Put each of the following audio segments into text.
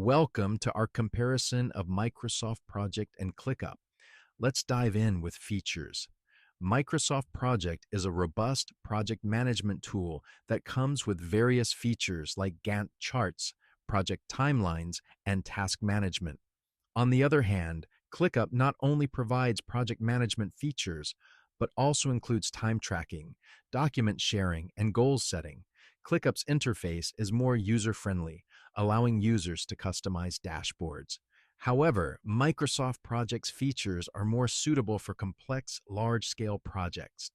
Welcome to our comparison of Microsoft Project and ClickUp. Let's dive in with features. Microsoft Project is a robust project management tool that comes with various features like Gantt charts, project timelines, and task management. On the other hand, ClickUp not only provides project management features, but also includes time tracking, document sharing, and goal setting. ClickUp's interface is more user-friendly, allowing users to customize dashboards. However, Microsoft Project's features are more suitable for complex, large-scale projects.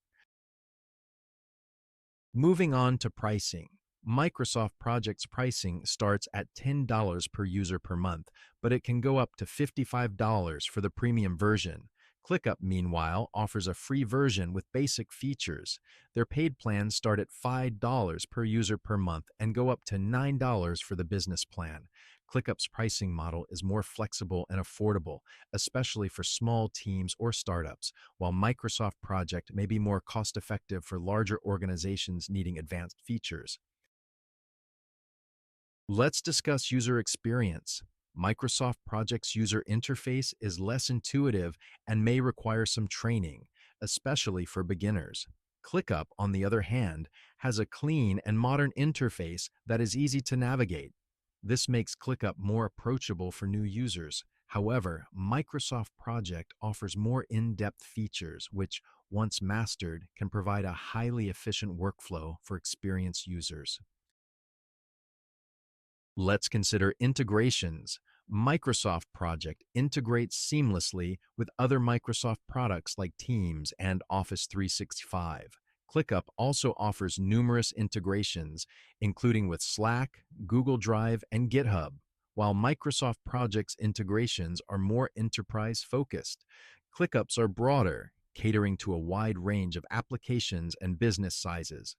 Moving on to pricing. Microsoft Project's pricing starts at $10 per user per month, but it can go up to $55 for the premium version. ClickUp, meanwhile, offers a free version with basic features. Their paid plans start at $5 per user per month and go up to $9 for the business plan. ClickUp's pricing model is more flexible and affordable, especially for small teams or startups, while Microsoft Project may be more cost-effective for larger organizations needing advanced features. Let's discuss user experience. Microsoft Project's user interface is less intuitive and may require some training, especially for beginners. ClickUp, on the other hand, has a clean and modern interface that is easy to navigate. This makes ClickUp more approachable for new users. However, Microsoft Project offers more in-depth features which, once mastered, can provide a highly efficient workflow for experienced users. Let's consider integrations. Microsoft Project integrates seamlessly with other Microsoft products like Teams and Office 365. ClickUp also offers numerous integrations, including with Slack, Google Drive, and GitHub, while Microsoft Project's integrations are more enterprise-focused. ClickUp's are broader, catering to a wide range of applications and business sizes.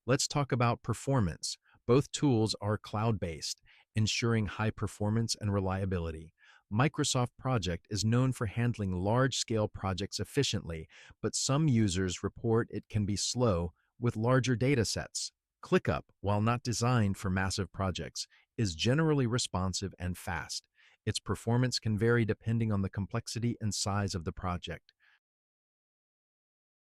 Let's talk about performance. Both tools are cloud-based, ensuring high performance and reliability. Microsoft Project is known for handling large-scale projects efficiently, but some users report it can be slow with larger data sets. ClickUp, while not designed for massive projects, is generally responsive and fast. Its performance can vary depending on the complexity and size of the project.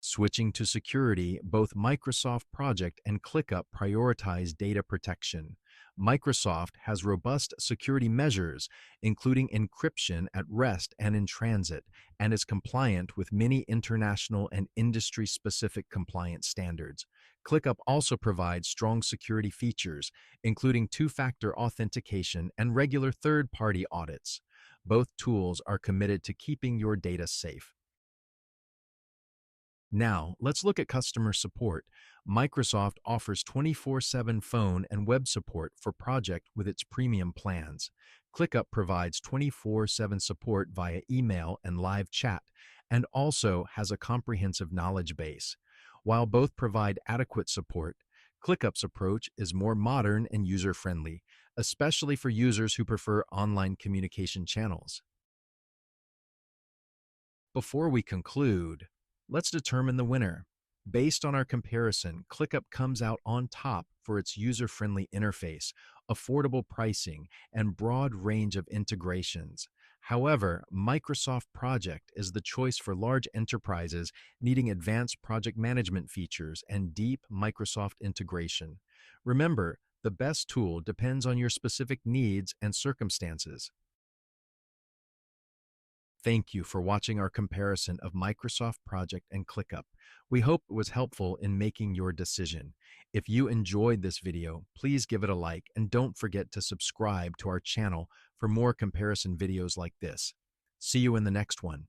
Switching to security, both Microsoft Project and ClickUp prioritize data protection. Microsoft has robust security measures, including encryption at rest and in transit, and is compliant with many international and industry-specific compliance standards. ClickUp also provides strong security features, including two-factor authentication and regular third-party audits. Both tools are committed to keeping your data safe. Now, let's look at customer support. Microsoft offers 24/7 phone and web support for Project with its premium plans. ClickUp provides 24/7 support via email and live chat, and also has a comprehensive knowledge base. While both provide adequate support, ClickUp's approach is more modern and user-friendly, especially for users who prefer online communication channels. Before we conclude, let's determine the winner. Based on our comparison, ClickUp comes out on top for its user-friendly interface, affordable pricing, and broad range of integrations. However, Microsoft Project is the choice for large enterprises needing advanced project management features and deep Microsoft integration. Remember, the best tool depends on your specific needs and circumstances. Thank you for watching our comparison of Microsoft Project and ClickUp. We hope it was helpful in making your decision. If you enjoyed this video, please give it a like and don't forget to subscribe to our channel for more comparison videos like this. See you in the next one.